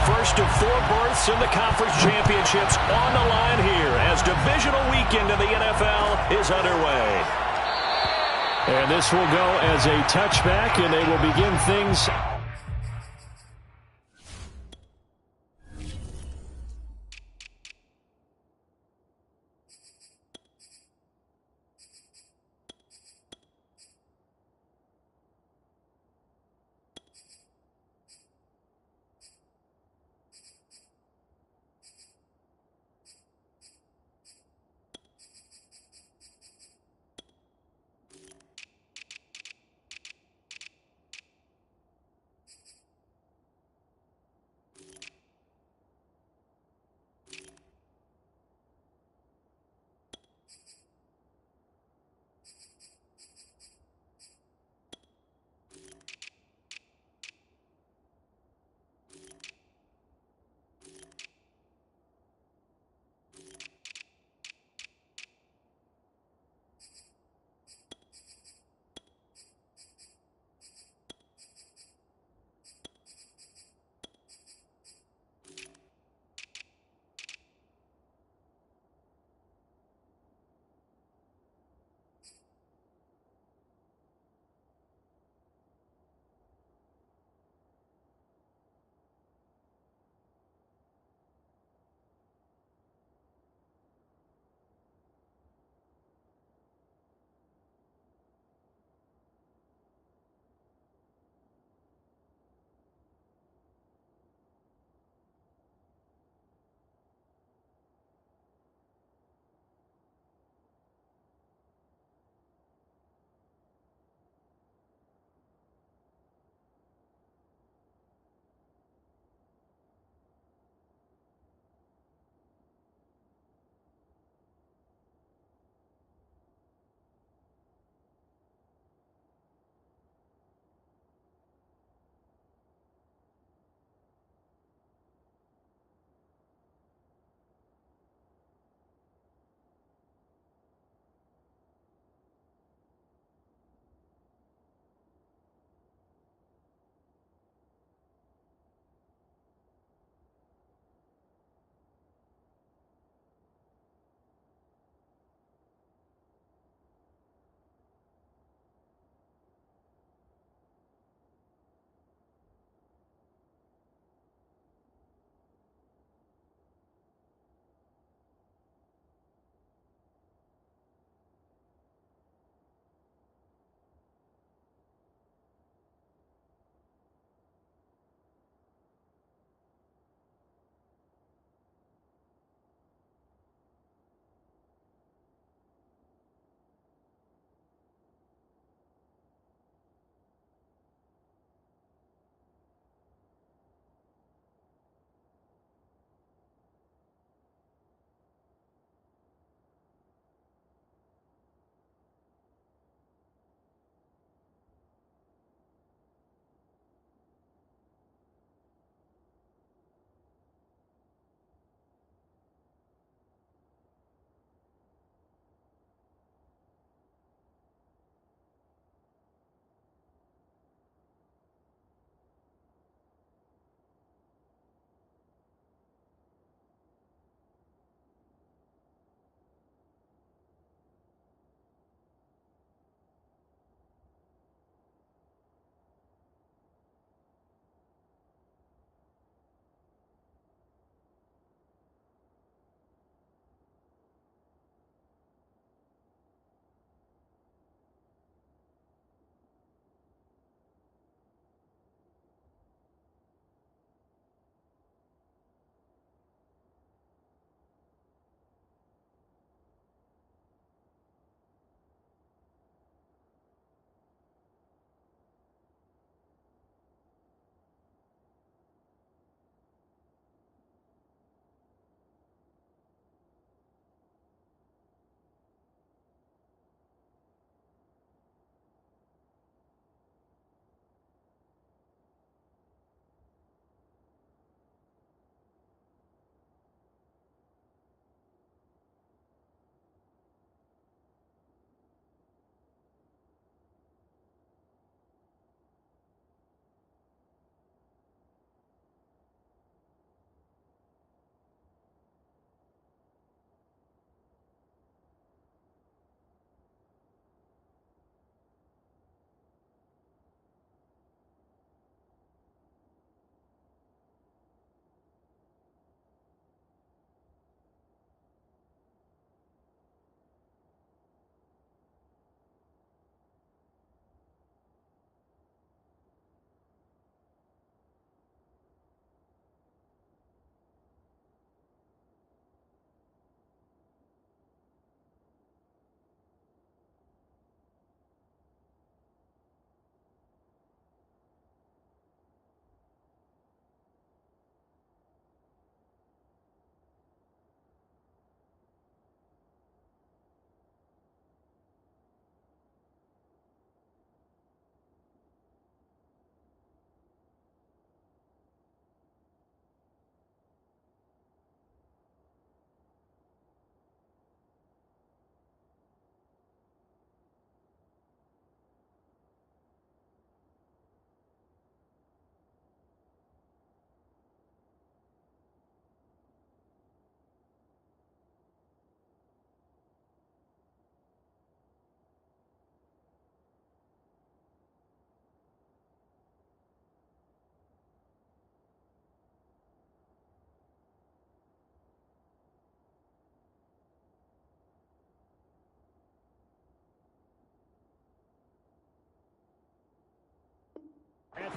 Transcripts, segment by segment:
first of 4 berths in the conference championships on the line here as divisional weekend in the NFL is underway. And this will go as a touchback, and they will begin things.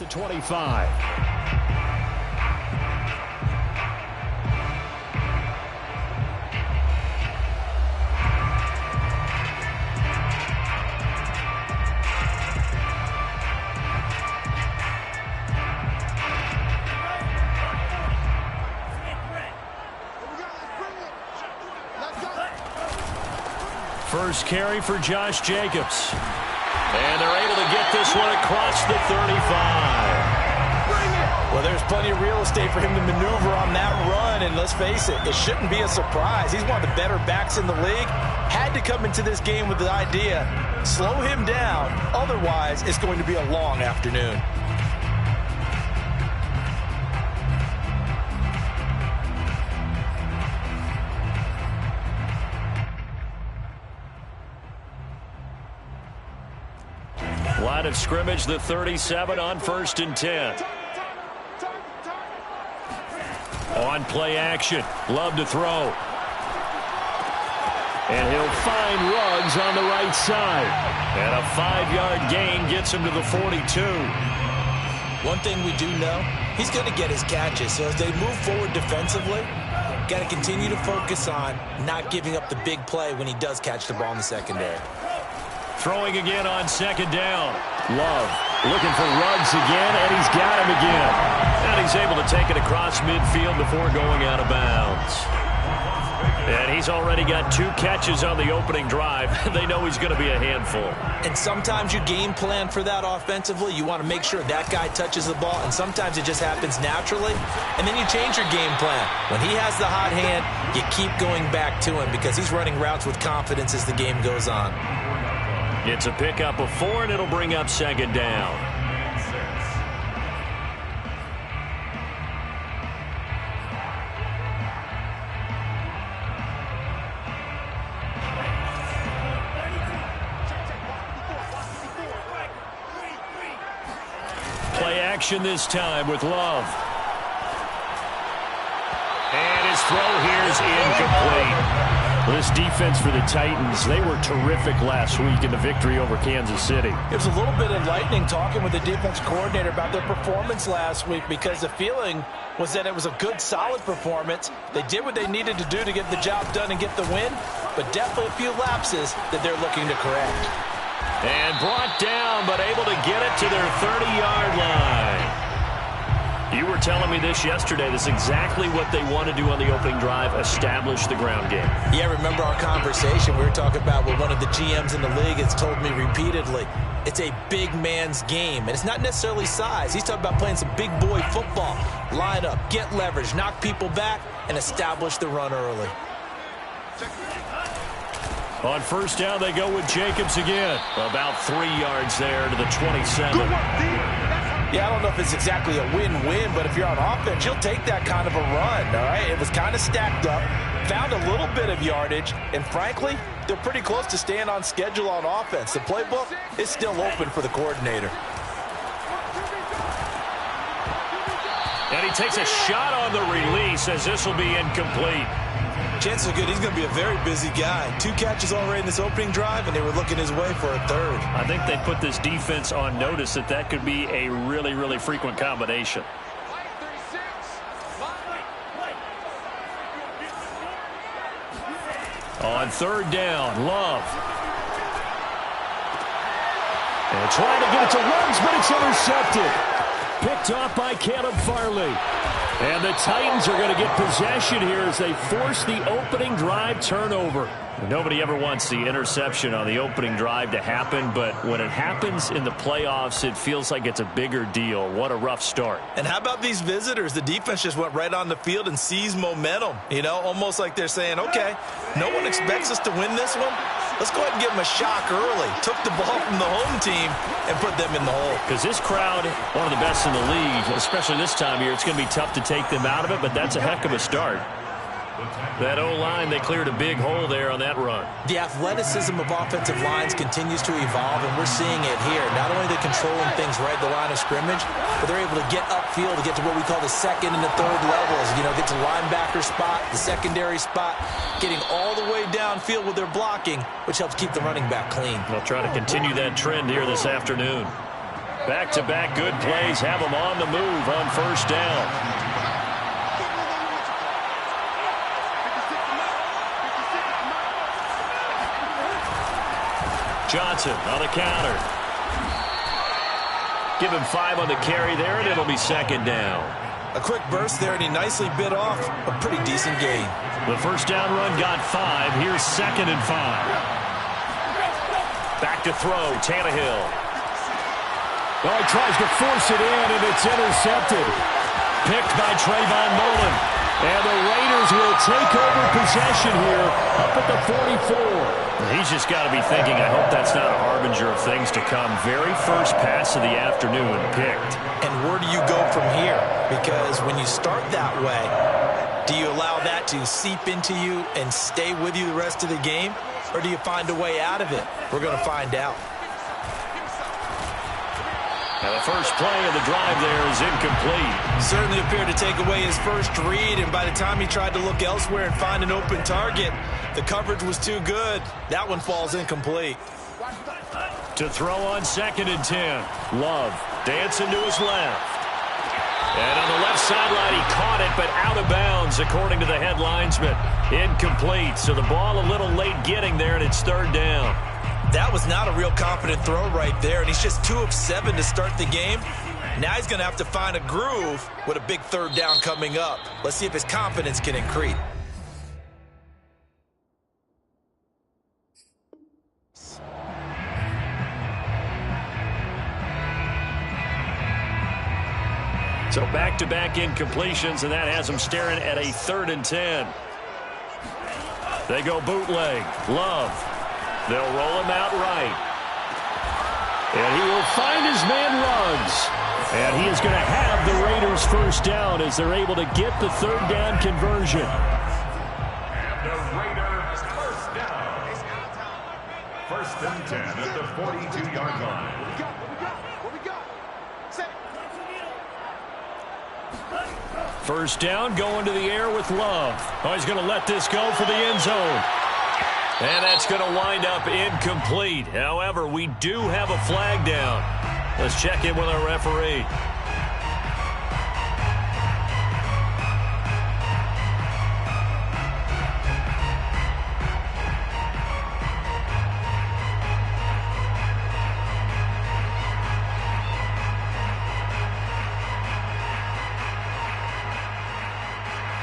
the 25. First carry for Josh Jacobs. And they're able to get this one across the 35. Well, there's plenty of real estate for him to maneuver on that run. And let's face it, it shouldn't be a surprise. He's one of the better backs in the league. Had to come into this game with the idea, slow him down. Otherwise, it's going to be a long afternoon. Line of scrimmage, the 37 on 1st and 10. On play action, Love to throw. And he'll find Ruggs on the right side. And a 5-yard gain gets him to the 42. One thing we do know, he's going to get his catches. So as they move forward defensively, got to continue to focus on not giving up the big play when he does catch the ball in the secondary. Throwing again on 2nd down. Love looking for Ruggs again, and he's got him again. And he's able to take it across midfield before going out of bounds. And he's already got 2 catches on the opening drive. They know he's going to be a handful. And sometimes you game plan for that offensively. You want to make sure that guy touches the ball, and sometimes it just happens naturally. And then you change your game plan. When he has the hot hand, you keep going back to him because he's running routes with confidence as the game goes on. It's a pickup of 4, and it'll bring up 2nd down. Play action this time with Love. And his throw here is incomplete. This defense for the Titans, they were terrific last week in the victory over Kansas City. It was a little bit enlightening talking with the defense coordinator about their performance last week because the feeling was that it was a good, solid performance. They did what they needed to do to get the job done and get the win, but definitely a few lapses that they're looking to correct. And brought down, but able to get it to their 30-yard line. You were telling me this yesterday. This is exactly what they want to do on the opening drive, establish the ground game. Yeah, remember our conversation. We were talking about what one of the GMs in the league has told me repeatedly. It's a big man's game, and it's not necessarily size. He's talking about playing some big boy football. Line up, get leverage, knock people back, and establish the run early. On 1st down, they go with Jacobs again. About 3 yards there to the 27. Yeah, I don't know if it's exactly a win-win, but if you're on offense, you'll take that kind of a run, all right? It was kind of stacked up, found a little bit of yardage, and frankly, they're pretty close to staying on schedule on offense. The playbook is still open for the coordinator. And he takes a shot on the release as this will be incomplete. Chances are good he's going to be a very busy guy. 2 catches already in this opening drive, and they were looking his way for a 3rd. I think they put this defense on notice that could be a really, really frequent combination. On 3rd down, Love. And trying to get it to Ruggs, but it's intercepted. Picked off by Caleb Farley. And the Titans are going to get possession here as they force the opening drive turnover. Nobody ever wants the interception on the opening drive to happen, but when it happens in the playoffs, it feels like it's a bigger deal. What a rough start. And how about these visitors? The defense just went right on the field and seized momentum. You know, almost like they're saying, okay, no one expects us to win this one. Let's go ahead and give them a shock early. Took the ball from the home team and put them in the hole. Because this crowd, one of the best in the league, especially this time of year, it's going to be tough to take them out of it, but that's a heck of a start. That O-line, they cleared a big hole there on that run. The athleticism of offensive lines continues to evolve, and we're seeing it here. Not only are they controlling things right at the line of scrimmage, but they're able to get upfield to get to what we call the 2nd and the 3rd levels. You know, get to linebacker spot, the secondary spot, getting all the way downfield with their blocking, which helps keep the running back clean. They'll try to continue that trend here this afternoon. Back-to-back good plays have them on the move on first down. Johnson on the counter. Give him 5 on the carry there, and it'll be second down. A quick burst there, and he nicely bit off a pretty decent gain. The first down run got 5. Here's 2nd and 5. Back to throw, Tannehill. Well, he tries to force it in, and it's intercepted. Picked by Trayvon Mullen. And the Raiders will take over possession here up at the 44. He's just got to be thinking, I hope that's not a harbinger of things to come. Very first pass of the afternoon picked. And where do you go from here? Because when you start that way, do you allow that to seep into you and stay with you the rest of the game? Or do you find a way out of it? We're going to find out. And the first play of the drive there is incomplete. Certainly appeared to take away his first read, and by the time he tried to look elsewhere and find an open target, the coverage was too good. That one falls incomplete. To throw on 2nd and 10. Love dancing to his left. And on the left sideline, he caught it, but out of bounds, according to the head linesman. Incomplete, so the ball a little late getting there, and it's 3rd down. That was not a real confident throw right there, and he's just 2 of 7 to start the game. Now he's going to have to find a groove with a big 3rd down coming up. Let's see if his confidence can increase. So back-to-back incompletions, and that has them staring at a 3rd and 10. They go bootleg. Love. They'll roll him out right. And he will find his man Ruggs. And he is going to have the Raiders first down as they're able to get the 3rd down conversion. And the Raiders first down. 1st and 10 at the 42-yard line. What we got? Set. First down, going to the air with Love. Oh, he's going to let this go for the end zone. And that's going to wind up incomplete. However, we do have a flag down. Let's check in with our referee.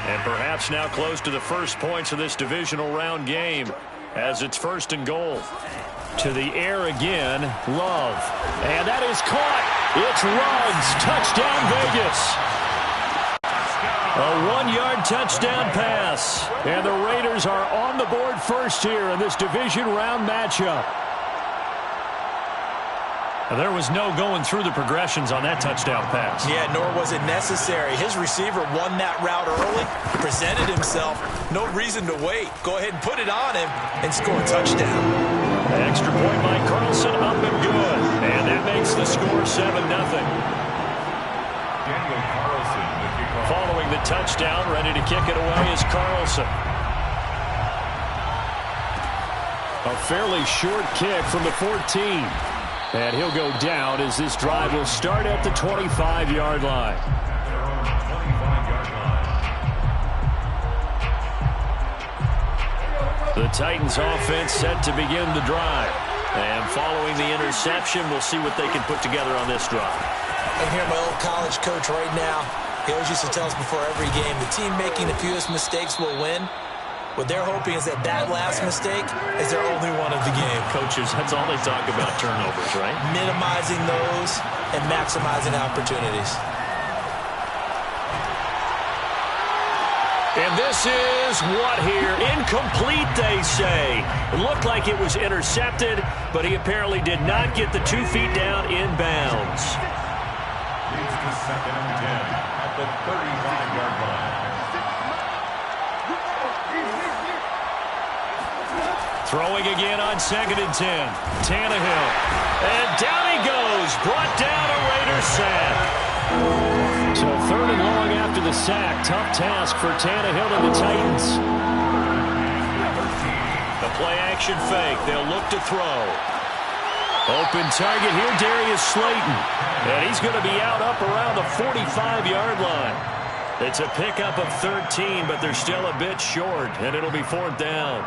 And perhaps now close to the first points of this divisional round game, as it's 1st and goal. To the air again, Love. And that is caught. It's Ruggs. Touchdown, Vegas. A 1-yard touchdown pass. And the Raiders are on the board first here in this division round matchup. There was no going through the progressions on that touchdown pass. Yeah, nor was it necessary. His receiver won that route early, presented himself. No reason to wait. Go ahead and put it on him and score a touchdown. Extra point by Carlson, up and good. And that makes the score 7-0. Daniel Carlson, the kickoff. Following the touchdown, ready to kick it away is Carlson. A fairly short kick from the 14. And he'll go down as this drive will start at the 25-yard line. The Titans offense set to begin the drive. And following the interception, we'll see what they can put together on this drive. I'm here, my old college coach right now. He always used to tell us before every game, the team making the fewest mistakes will win. What they're hoping is that last mistake is their only one of the game. Coaches, that's all they talk about, turnovers, right? Minimizing those and maximizing opportunities. And this is what here? Incomplete, they say. It looked like it was intercepted, but he apparently did not get the 2 feet down in bounds. Leads to 2nd and 10 at the 35-yard line. Throwing again on 2nd and 10. Tannehill. And down he goes. Brought down a Raiders sack. So 3rd and long after the sack. Tough task for Tannehill and the Titans. The play action fake. They'll look to throw. Open target here, Darius Slayton. And he's going to be out up around the 45-yard line. It's a pickup of 13, but they're still a bit short, and it'll be 4th down.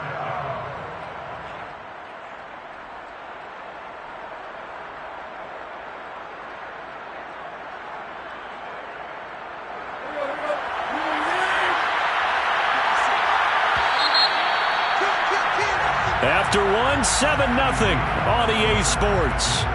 After 7-0 on EA Sports.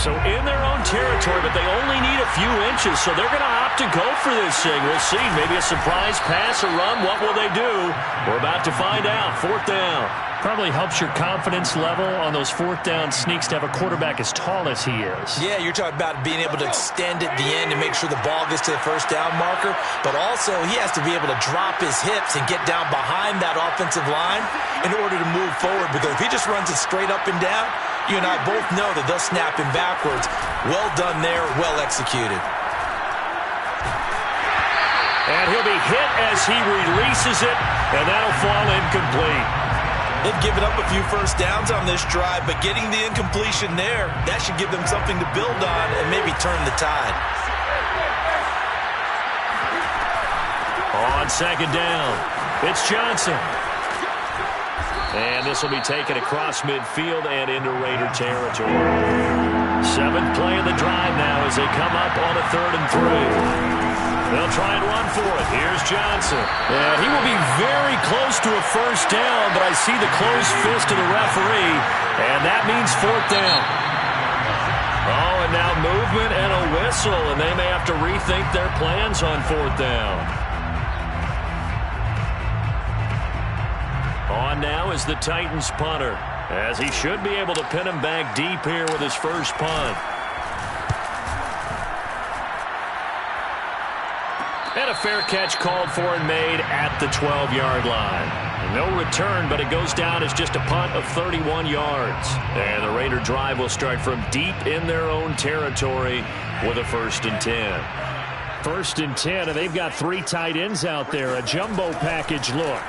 So in their own territory, but they only need a few inches, so they're going to opt to go for this thing. We'll see. Maybe a surprise pass or run. What will they do? We're about to find out. 4th down. Probably helps your confidence level on those 4th down sneaks to have a quarterback as tall as he is. Yeah, you're talking about being able to extend at the end and make sure the ball gets to the 1st down marker. But also, he has to be able to drop his hips and get down behind that offensive line in order to move forward. Because if he just runs it straight up and down, you and I both know that they'll snap him backwards. Well done there, well executed. And he'll be hit as he releases it, and that'll fall incomplete. They've given up a few 1st downs on this drive, but getting the incompletion there, that should give them something to build on and maybe turn the tide. On 2nd down, it's Johnson. And this will be taken across midfield and into Raider territory. 7th play of the drive now as they come up on a 3rd and 3. They'll try and run for it. Here's Johnson. And he will be very close to a 1st down, but I see the closed fist of the referee, and that means 4th down. Oh, and now movement and a whistle, and they may have to rethink their plans on 4th down. On now is the Titans punter, as he should be able to pin him back deep here with his first punt. And a fair catch called for and made at the 12-yard line. No return, but it goes down as just a punt of 31 yards. And the Raider drive will start from deep in their own territory with a 1st and 10. 1st and 10, and they've got 3 tight ends out there. A jumbo package look.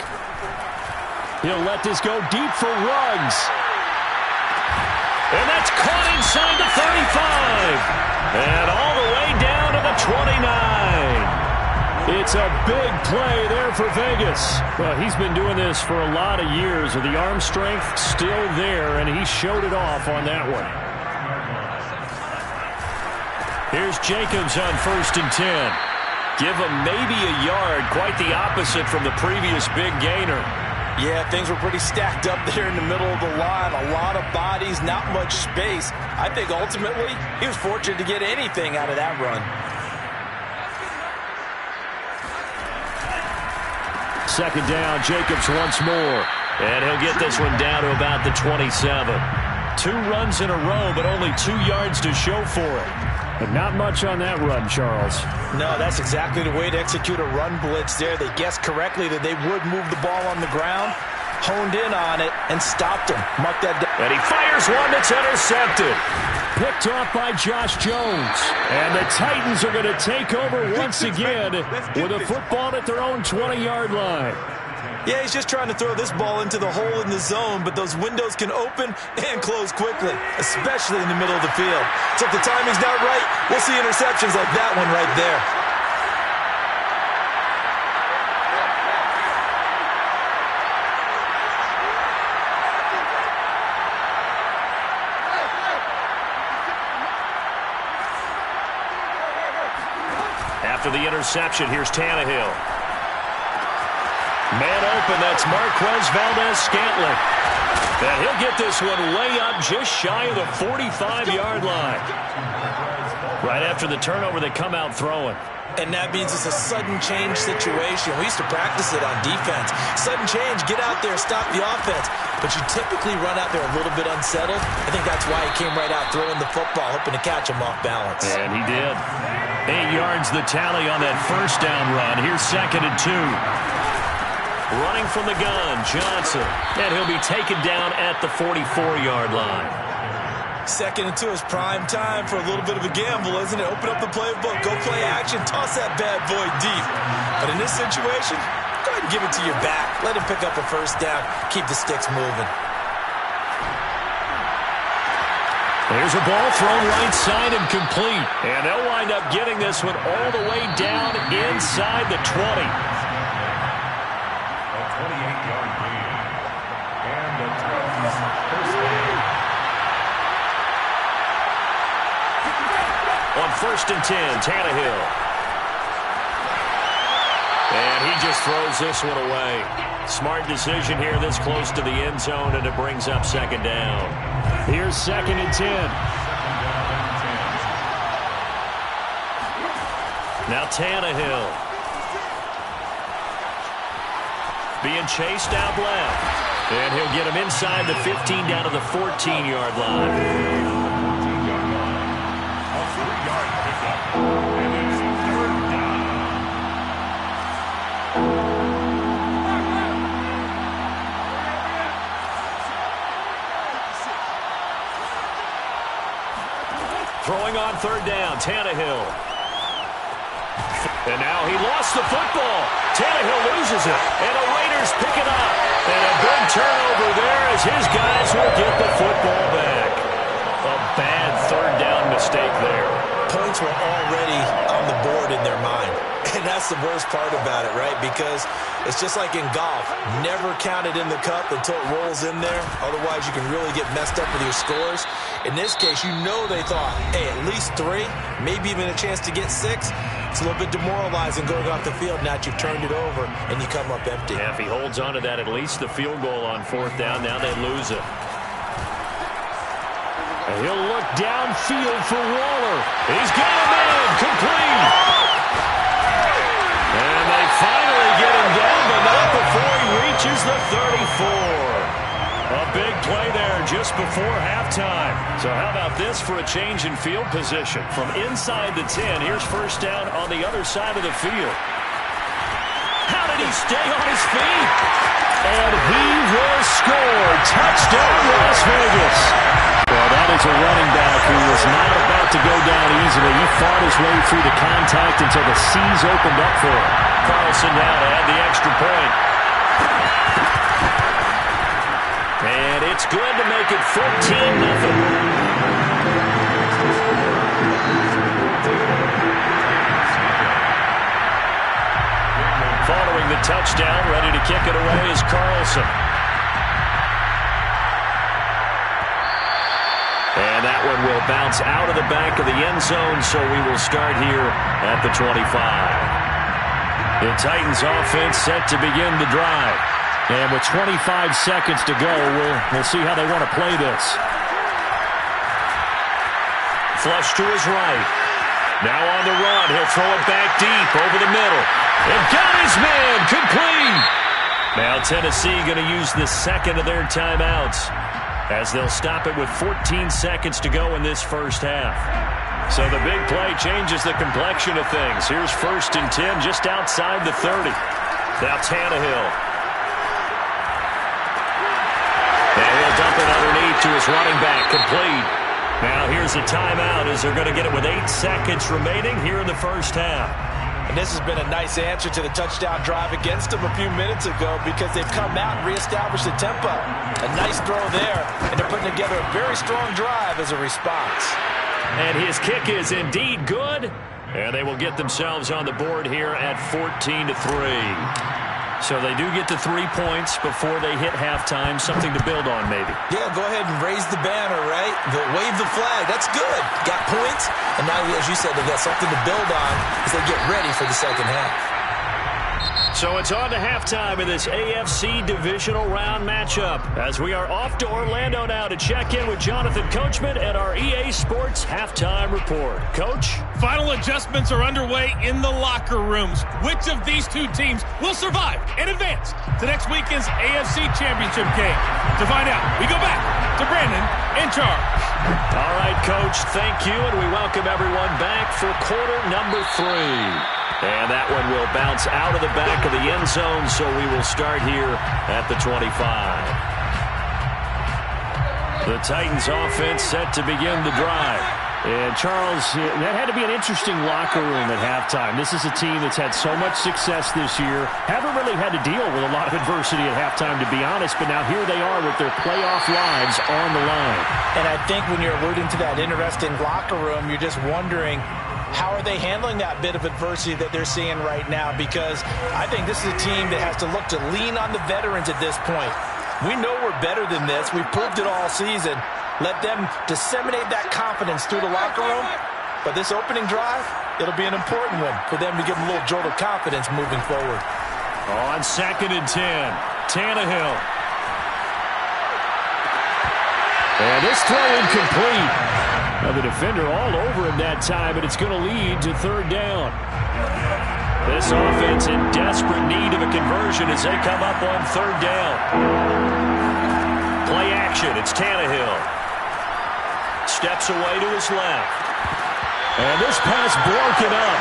He'll let this go deep for Ruggs. And that's caught inside the 35. And all the way down to the 29. It's a big play there for Vegas. Well, he's been doing this for a lot of years with the arm strength still there, and he showed it off on that one. Here's Jacobs on 1st and 10. Give him maybe a yard, quite the opposite from the previous big gainer. Yeah, things were pretty stacked up there in the middle of the line. A lot of bodies, not much space. I think ultimately he was fortunate to get anything out of that run. 2nd down, Jacobs once more. And he'll get this one down to about the 27. 2 runs in a row, but only 2 yards to show for it. But not much on that run, Charles. No, that's exactly the way to execute a run blitz there. They guessed correctly that they would move the ball on the ground, honed in on it, and stopped him. Mark that down. And he fires one that's intercepted. Picked off by Josh Jones. And the Titans are going to take over once again with a football at their own 20-yard line. Yeah, he's just trying to throw this ball into the hole in the zone, but those windows can open and close quickly, especially in the middle of the field. So if the timing's not right, we'll see interceptions like that one right there. After the interception, here's Tannehill. Man open, that's Marquez Valdez-Scantling. And he'll get this one way up just shy of the 45-yard line. Right after the turnover, they come out throwing. And that means it's a sudden change situation. We used to practice it on defense. Sudden change, get out there, stop the offense. But you typically run out there a little bit unsettled. I think that's why he came right out throwing the football, hoping to catch him off balance. And he did. 8 yards the tally on that 1st down run. Here's 2nd and 2. Running from the gun, Johnson. And he'll be taken down at the 44-yard line. Second and 2 is prime time for a little bit of a gamble, isn't it? Open up the playbook, go play action, toss that bad boy deep. But in this situation, go ahead and give it to your back. Let him pick up a first down. Keep the sticks moving. There's a ball thrown right side and complete. And they'll wind up getting this one all the way down inside the 20. A 28-yard gain. And the Titans first down. On 1st and 10, Tannehill. And he just throws this one away. Smart decision here this close to the end zone, and it brings up 2nd down. Here's 2nd and 10. Now Tannehill. Being chased out left. And he'll get him inside the 15 down to the 14-yard line. 14-yard line. A 3-yard pickup. And it's 3rd down. Throwing on 3rd down, Tannehill. And now he lost the football. Tannehill loses it, and the Raiders pick it up. And a big turnover there as his guys will get the football back. A bad 3rd down mistake there. Points were already on the board in their mind. And that's the worst part about it, right? Because it's just like in golf. Never count it in the cup until it rolls in there. Otherwise, you can really get messed up with your scores. In this case, you know they thought, hey, at least 3, maybe even a chance to get 6. It's a little bit demoralizing going off the field. Now that you've turned it over and you come up empty. Yeah, if he holds on to that, at least the field goal on 4th down. Now they lose it. And he'll look downfield for Waller. He's got him in. Complete. And they finally get him down, but not before he reaches the 34. A big play there just before halftime. So how about this for a change in field position? From inside the 10, here's 1st down on the other side of the field. How did he stay on his feet? And he will score. Touchdown, Las Vegas. Well, that is a running back who was not about to go down easily. He fought his way through the contact until the seas opened up for him. Carlson now to add the extra point. And it's good to make it 14-0. Following the touchdown, ready to kick it away is Carlson. And that one will bounce out of the back of the end zone, so we will start here at the 25. The Titans offense set to begin the drive. And with 25 seconds to go, we'll see how they want to play this. Flush to his right. Now on the run. He'll throw it back deep over the middle. And got his man. Complete. Now Tennessee going to use the 2nd of their timeouts, as they'll stop it with 14 seconds to go in this first half. So the big play changes the complexion of things. Here's 1st and 10 just outside the 30. Now Tannehill. And he'll dump it underneath to his running back. Complete. Now here's a timeout as they're going to get it with 8 seconds remaining here in the first half. And this has been a nice answer to the touchdown drive against them a few minutes ago, because they've come out and reestablished the tempo. A nice throw there, and they're putting together a very strong drive as a response. And his kick is indeed good. And they will get themselves on the board here at 14-3. So they do get to 3 points before they hit halftime. Something to build on, maybe. Yeah, go ahead and raise the banner, right? Wave the flag. That's good. Got points. And now, as you said, they got something to build on as they get ready for the second half. So it's on to halftime in this AFC divisional round matchup, as we are off to Orlando now to check in with Jonathan Coachman at our EA Sports Halftime Report. Coach? Final adjustments are underway in the locker rooms. Which of these 2 teams will survive and advance to next weekend's AFC Championship game? To find out, we go back to Brandon in charge. All right, Coach, thank you, and we welcome everyone back for quarter number 3. And that one will bounce out of the back of the end zone, so we will start here at the 25. The Titans offense set to begin the drive. And, Charles, that had to be an interesting locker room at halftime. This is a team that's had so much success this year. Haven't really had to deal with a lot of adversity at halftime, to be honest. But now here they are with their playoff lives on the line. And I think when you're alluding to that interesting locker room, you're just wondering, how are they handling that bit of adversity that they're seeing right now? Because I think this is a team that has to look to lean on the veterans at this point. We know we're better than this. We've proved it all season. Let them disseminate that confidence through the locker room. But this opening drive, it'll be an important one for them to give them a little jolt of confidence moving forward. On 2nd and 10, Tannehill. And this throw incomplete. Now the defender all over him that time, but it's going to lead to 3rd down. This offense in desperate need of a conversion as they come up on 3rd down. Play action, it's Tannehill. Steps away to his left. And this pass broken up.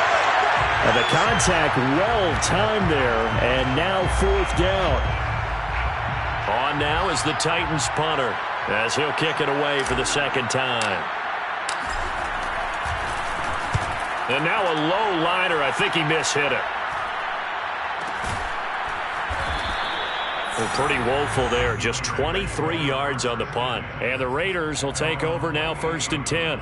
And the contact well timed there, and now 4th down. On now is the Titans punter as he'll kick it away for the 2nd time. And now a low liner. I think he mishit it. Well, pretty woeful there. Just 23 yards on the punt. And the Raiders will take over now 1st and 10.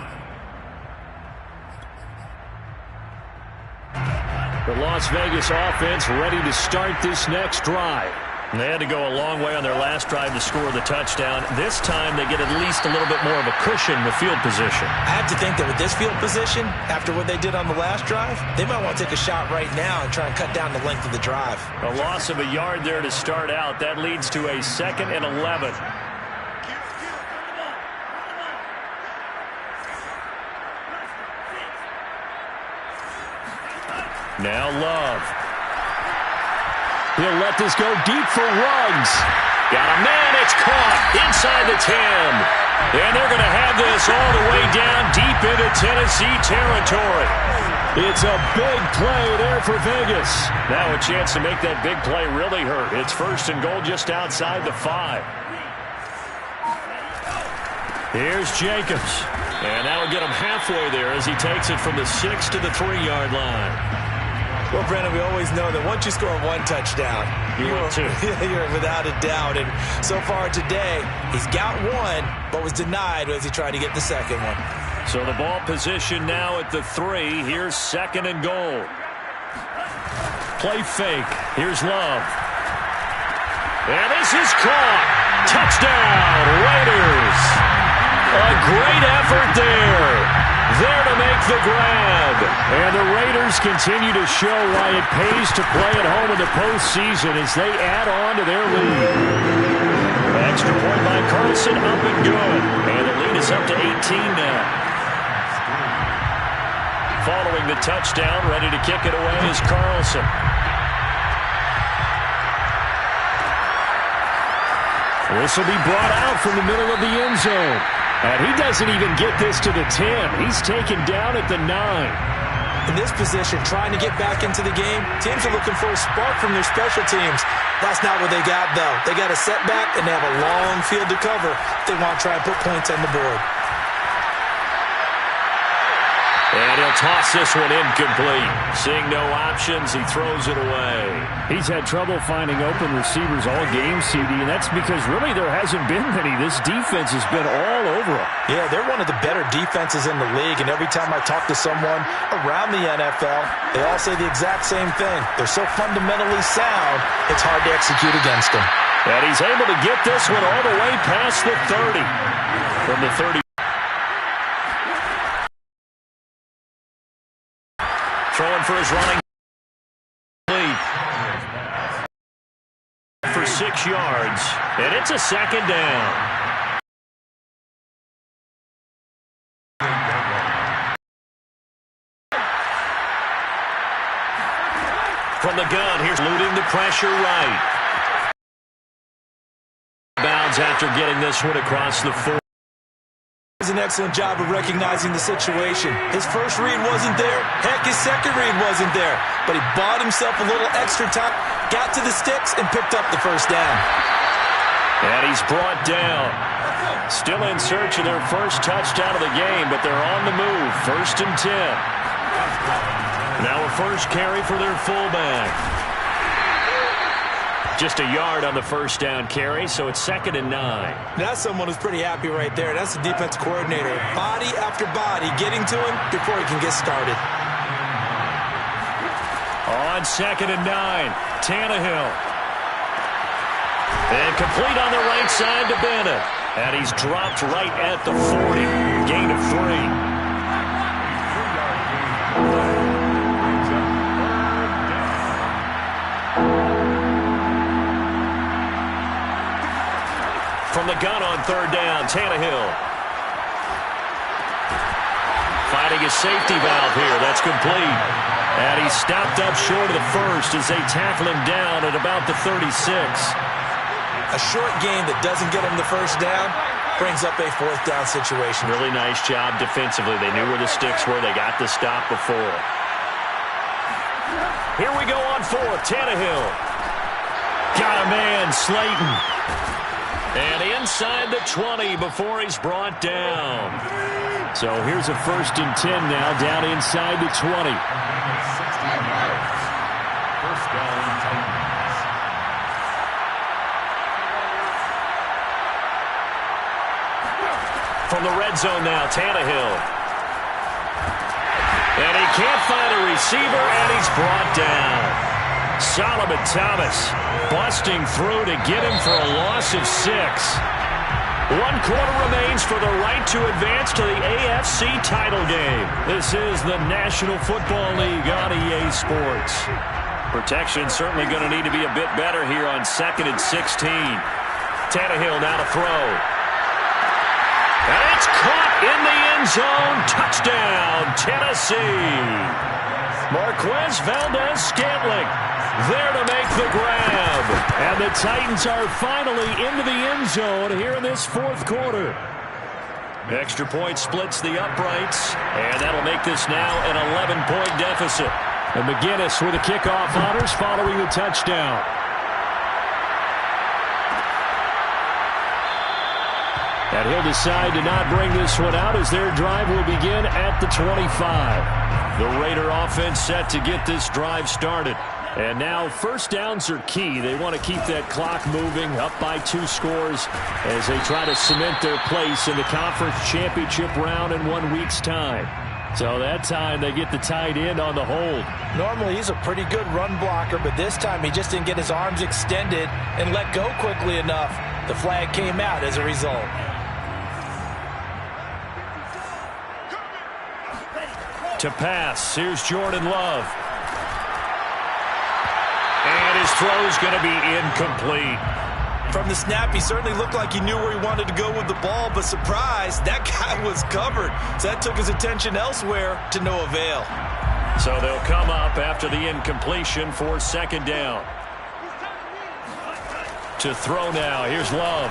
The Las Vegas offense ready to start this next drive. And they had to go a long way on their last drive to score the touchdown. This time they get at least a little bit more of a cushion with field position. I have to think that with this field position, after what they did on the last drive, they might want to take a shot right now and try and cut down the length of the drive. A loss of a yard there to start out. That leads to a 2nd and 11. Now Love. He'll let this go deep for Ruggs. Got a man, it's caught inside the 10. And they're going to have this all the way down deep into Tennessee territory. It's a big play there for Vegas. Now a chance to make that big play really hurt. It's 1st and goal just outside the 5. Here's Jacobs. And that will get him halfway there as he takes it from the 6 to the 3-yard line. Well, Brandon, we always know that once you score 1 touchdown, you're without a doubt. And so far today, he's got 1, but was denied as he tried to get the 2nd one. So the ball position now at the 3. Here's 2nd and goal. Play fake. Here's Love. And this is caught. Touchdown, Raiders. A great effort there. There to make the grab. And the Raiders continue to show why it pays to play at home in the postseason as they add on to their lead. Extra point by Carlson, up and good. And the lead is up to 18 now. Following the touchdown, ready to kick it away is Carlson. This will be brought out from the middle of the end zone. And he doesn't even get this to the 10. He's taken down at the 9. In this position, trying to get back into the game, teams are looking for a spark from their special teams. That's not what they got, though. They got a setback, and they have a long field to cover if they want to try and put points on the board. And he'll toss this one incomplete. Seeing no options, he throws it away. He's had trouble finding open receivers all game, CD, and that's because really there hasn't been many. This defense has been all over him. Yeah, they're one of the better defenses in the league, and every time I talk to someone around the NFL, they all say the exact same thing. They're so fundamentally sound, it's hard to execute against them. And he's able to get this one all the way past the 30. From the 30. Throwing for his running lead for 6 yards, and it's a 2nd down. From the gun, here's eluding the pressure right. Bounds after getting this one across the 4. Does an excellent job of recognizing the situation. His first read wasn't there. Heck, his second read wasn't there. But he bought himself a little extra time, got to the sticks, and picked up the 1st down. And he's brought down. Still in search of their first touchdown of the game, but they're on the move. 1st and 10. Now a first carry for their fullback. Just a yard on the first down carry, so it's 2nd and 9. That's someone who's pretty happy right there. That's the defense coordinator. Body after body getting to him before he can get started. On 2nd and 9, Tannehill. And complete on the right side to Bennett. And he's dropped right at the 40. Gain of 3. From the gun on 3rd down, Tannehill. Finding his safety valve here. That's complete. And he's stopped up short of the first as they tackle him down at about the 36. A short gain that doesn't get him the first down brings up a 4th down situation. Really nice job defensively. They knew where the sticks were. They got the stop before. Here we go on 4th. Tannehill. Got a man, Slayton. And inside the 20 before he's brought down. So here's a 1st and 10 now, down inside the 20. 1st down, Titans. From the red zone now, Tannehill. And he can't find a receiver, and he's brought down. Solomon Thomas busting through to get him for a loss of 6. 1 quarter remains for the right to advance to the AFC title game. This is the National Football League on EA Sports. Protection certainly going to need to be a bit better here on 2nd and 16. Tannehill now to throw. And it's caught in the end zone. Touchdown, Tennessee. Marquez Valdez-Scantling there to make the grab. And the Titans are finally into the end zone here in this 4th quarter. Extra point splits the uprights, and that'll make this now an 11-point deficit. And McGinnis with the kickoff honors following the touchdown. And he'll decide to not bring this one out as their drive will begin at the 25. The Raider offense set to get this drive started. And now 1st downs are key. They want to keep that clock moving up by 2 scores as they try to cement their place in the conference championship round in 1 week's time. So that time they get the tight end on the hold. Normally he's a pretty good run blocker, but this time he just didn't get his arms extended and let go quickly enough. The flag came out as a result. To pass, here's Jordan Love. And his throw's going to be incomplete. From the snap, he certainly looked like he knew where he wanted to go with the ball, but surprise, that guy was covered. So that took his attention elsewhere to no avail. So they'll come up after the incompletion for 2nd down. To throw now, here's Love.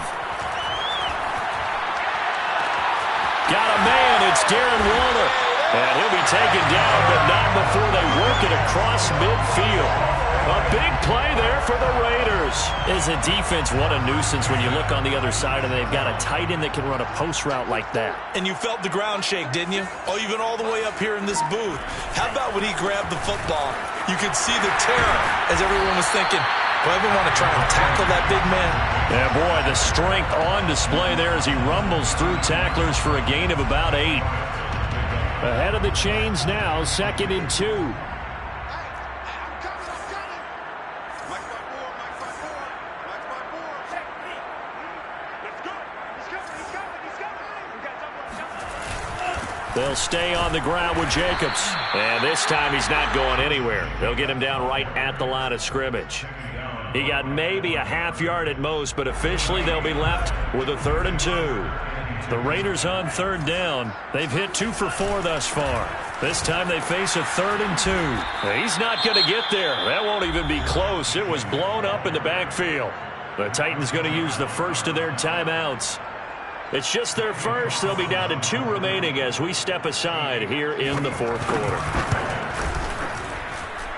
Got a man, it's Darren Waller. And he'll be taken down, but not before they work it across midfield. A big play there for the Raiders. As a defense, what a nuisance when you look on the other side and they've got a tight end that can run a post route like that. And you felt the ground shake, didn't you? Oh, even all the way up here in this booth. How about when he grabbed the football? You could see the terror as everyone was thinking, do I even want to try and tackle that big man? Yeah, boy, the strength on display there as he rumbles through tacklers for a gain of about 8. Ahead of the chains now, 2nd and 2. They'll stay on the ground with Jacobs. And this time he's not going anywhere. They'll get him down right at the line of scrimmage. He got maybe a half yard at most, but officially they'll be left with a 3rd and 2. The Raiders on 3rd down. They've hit 2 for 4 thus far. This time they face a 3rd and 2. He's not going to get there. That won't even be close. It was blown up in the backfield. The Titans going to use the first of their timeouts. It's just their first. They'll be down to 2 remaining as we step aside here in the 4th quarter.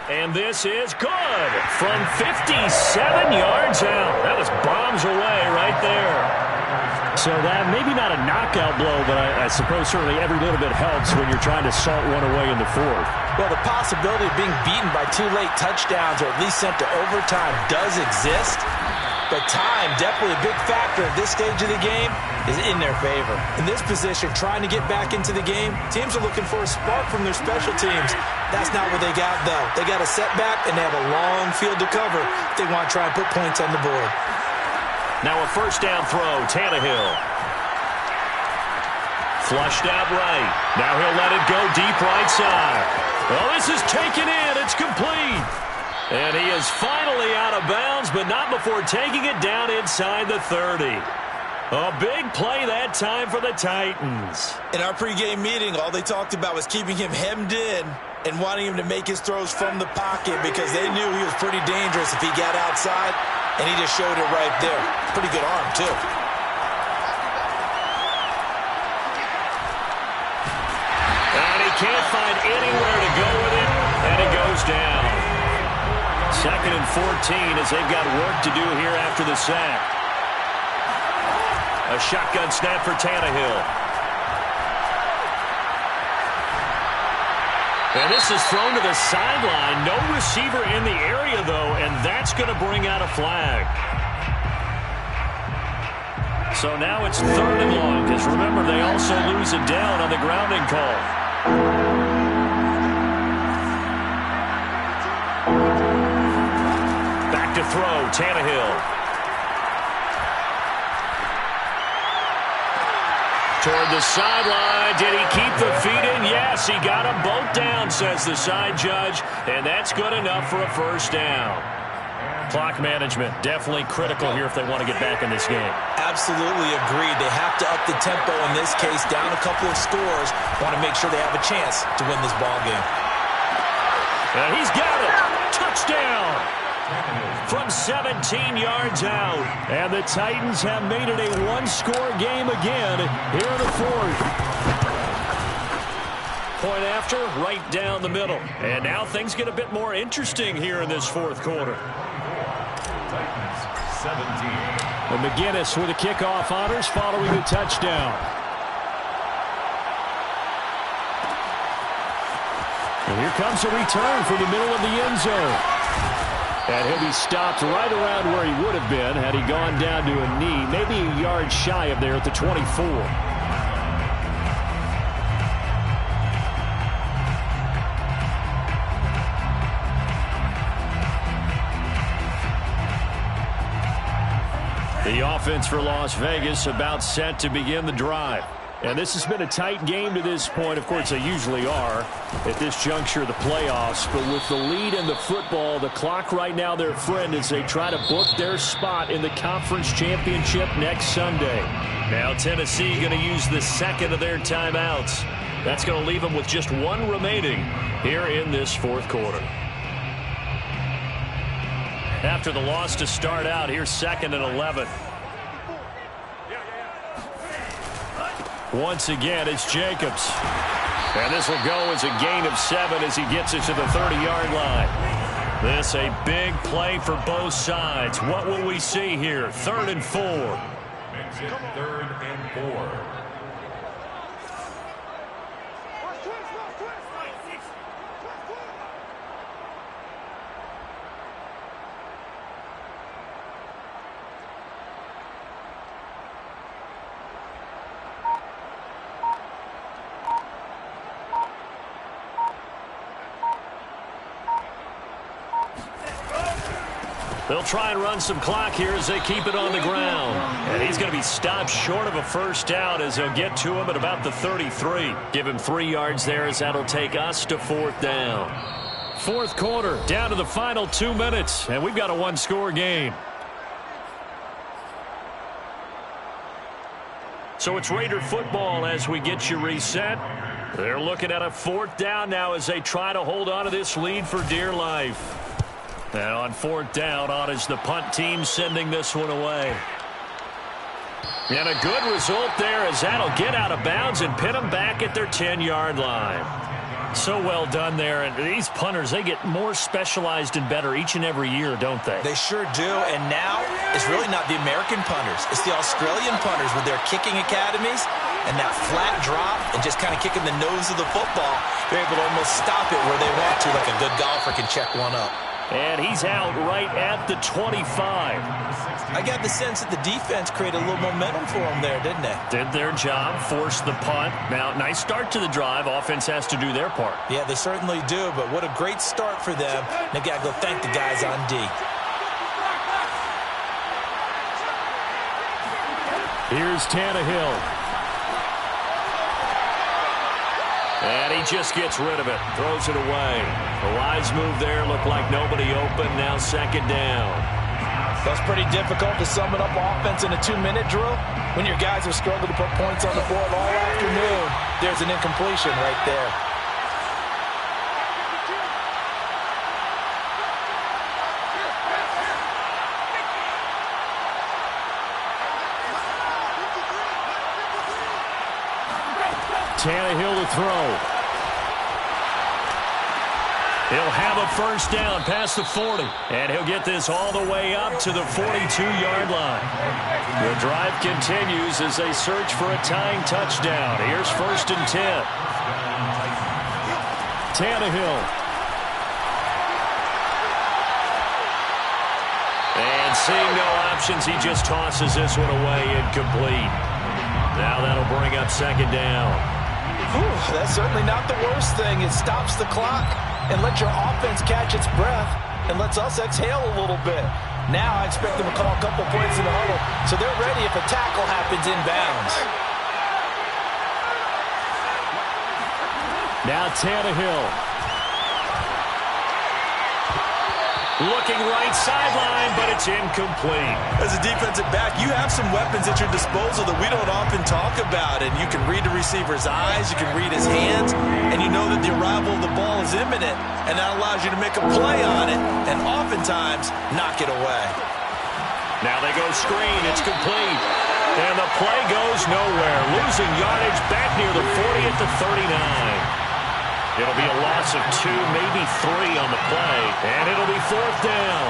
And this is good from 57 yards out. That was bombs away right there. So that maybe not a knockout blow, but I suppose certainly every little bit helps when you're trying to salt one away in the fourth. Well, the possibility of being beaten by 2 late touchdowns or at least sent to overtime does exist. But time, definitely a big factor at this stage of the game, is in their favor. In this position, trying to get back into the game, teams are looking for a spark from their special teams. That's not what they got, though. They got a setback, and they have a long field to cover if they want to try and put points on the board. Now a first down throw, Tannehill. Flushed out right. Now he'll let it go deep right side. Well, this is taken in. It's complete. And he is finally out of bounds, but not before taking it down inside the 30. A big play that time for the Titans. In our pregame meeting, all they talked about was keeping him hemmed in and wanting him to make his throws from the pocket because they knew he was pretty dangerous if he got outside, and he just showed it right there. Pretty good arm, too. And he can't find anywhere to go with it, and it goes down. 2nd and 14 as they've got work to do here after the sack. A shotgun snap for Tannehill. And this is thrown to the sideline. No receiver in the area, though, and that's going to bring out a flag. So now it's 3rd and long, because remember, they also lose it down on the grounding call. To throw, Tannehill. Toward the sideline. Did he keep the feet in? Yes, he got them both down, says the side judge, and that's good enough for a first down. Clock management, definitely critical here if they want to get back in this game. Absolutely agreed. They have to up the tempo in this case, down a couple of scores. Want to make sure they have a chance to win this ball game. And he's got it. Touchdown. From 17 yards out. And the Titans have made it a one-score game again here in the fourth. Point after, right down the middle. And now things get a bit more interesting here in this fourth quarter. Titans 17. And McGinnis with the kickoff honors following the touchdown. And here comes a return from the middle of the end zone. And he'll be stopped right around where he would have been had he gone down to a knee, maybe a yard shy of there at the 24. The offense for Las Vegas about set to begin the drive. And this has been a tight game to this point. Of course, they usually are at this juncture of the playoffs. But with the lead in the football, the clock right now their friend as they try to book their spot in the conference championship next Sunday. Now Tennessee going to use the second of their timeouts. That's going to leave them with just one remaining here in this fourth quarter. After the loss to start out, here's 2nd and 11. Once again, it's Jacobs. And this will go as a gain of 7 as he gets it to the 30-yard line. This a big play for both sides. What will we see here? 3rd and 4. Makes it 3rd and 4. They'll try and run some clock here as they keep it on the ground. And he's going to be stopped short of a first down as they'll get to him at about the 33. Give him 3 yards there as that'll take us to 4th down. Fourth quarter, down to the final 2 minutes, and we've got a one-score game. So it's Raider football as we get you reset. They're looking at a 4th down now as they try to hold on to this lead for dear life. And on 4th down, on is the punt team sending this one away. And a good result there as that'll get out of bounds and pin them back at their 10-yard line. So well done there. And these punters, they get more specialized and better each and every year, don't they? They sure do. And now it's really not the American punters. It's the Australian punters with their kicking academies and that flat drop and just kind of kicking the nose of the football. They're able to almost stop it where they want to, like a good golfer can check one up. And he's out right at the 25. I got the sense that the defense created a little momentum for them there, didn't they? Did their job, forced the punt. Now, nice start to the drive. Offense has to do their part. Yeah, they certainly do, but what a great start for them. They've got to go thank the guys on D. Here's Tannehill. And he just gets rid of it. Throws it away. The wise move there. Looked like nobody open. Now second down. That's pretty difficult to sum it up offense in a 2-minute drill. When your guys have struggled to put points on the board all afternoon, there's an incompletion right there. Tannehill to throw. He'll have a first down past the 40. And he'll get this all the way up to the 42-yard line. The drive continues as they search for a tying touchdown. Here's first and 10. Tannehill. And seeing no options, he just tosses this one away incomplete. Now that'll bring up second down. Whew, that's certainly not the worst thing. It stops the clock and lets your offense catch its breath and lets us exhale a little bit. Now I expect them to call a couple points in the huddle, so they're ready if a tackle happens inbounds. Now Tannehill. Looking right sideline, but it's incomplete. As a defensive back, you have some weapons at your disposal that we don't often talk about. And you can read the receiver's eyes, you can read his hands, and you know that the arrival of the ball is imminent. And that allows you to make a play on it, and oftentimes knock it away. Now they go screen, it's complete. And the play goes nowhere. Losing yardage back near the 40 at the 39. It'll be a loss of 2, maybe 3 on the play, and it'll be fourth down.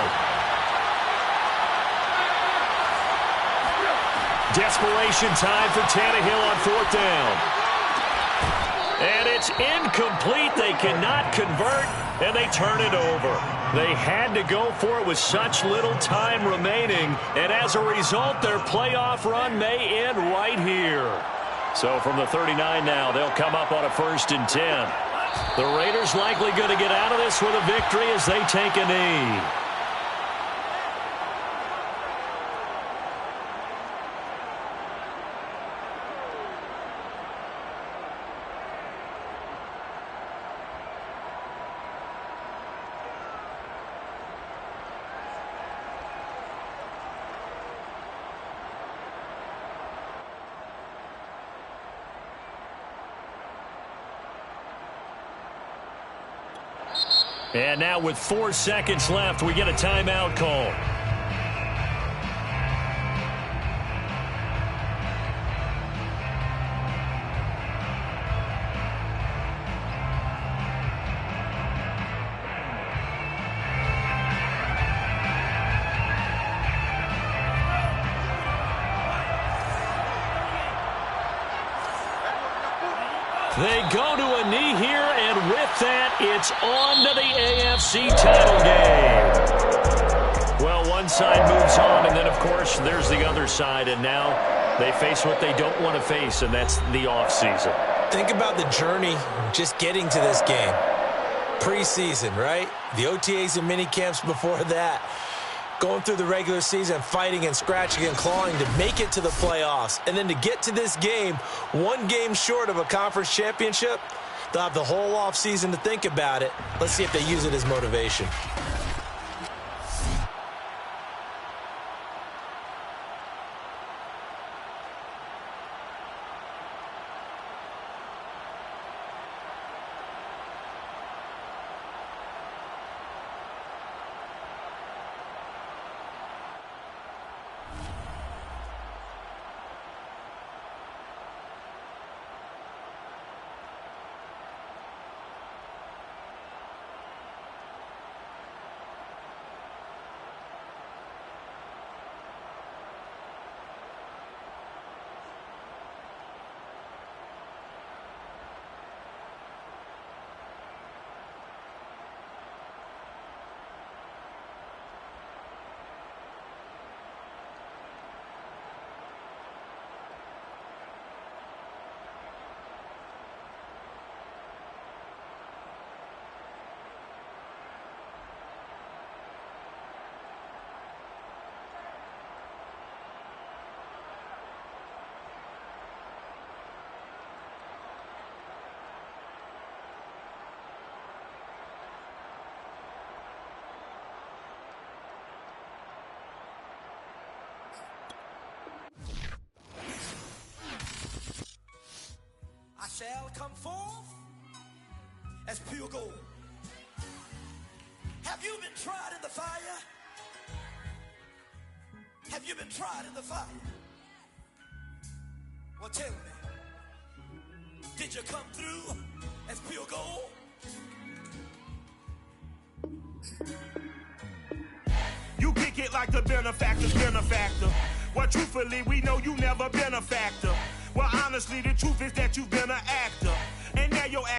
Desperation time for Tannehill on fourth down. And it's incomplete. They cannot convert, and they turn it over. They had to go for it with such little time remaining, and as a result, their playoff run may end right here. So from the 39 now, they'll come up on a first and 10. The Raiders likely going to get out of this with a victory as they take a knee. And now with 4 seconds left, we get a timeout call. They go to a knee here, and with that, it's on to the AFC title game. Well, one side moves on, and then, of course, there's the other side, and now they face what they don't want to face, and that's the offseason. Think about the journey just getting to this game. Preseason, right? The OTAs and mini camps before that. Going through the regular season, fighting and scratching and clawing to make it to the playoffs. And then to get to this game, one game short of a conference championship, they'll have the whole offseason to think about it. Let's see if they use it as motivation. shall come forth as pure gold. Have you been tried in the fire? Have you been tried in the fire? Well, tell me, did you come through as pure gold? You kick it like the benefactor's benefactor. Well, truthfully, we know you never been a factor. Well, honestly, the truth is that you've been an actor. And now your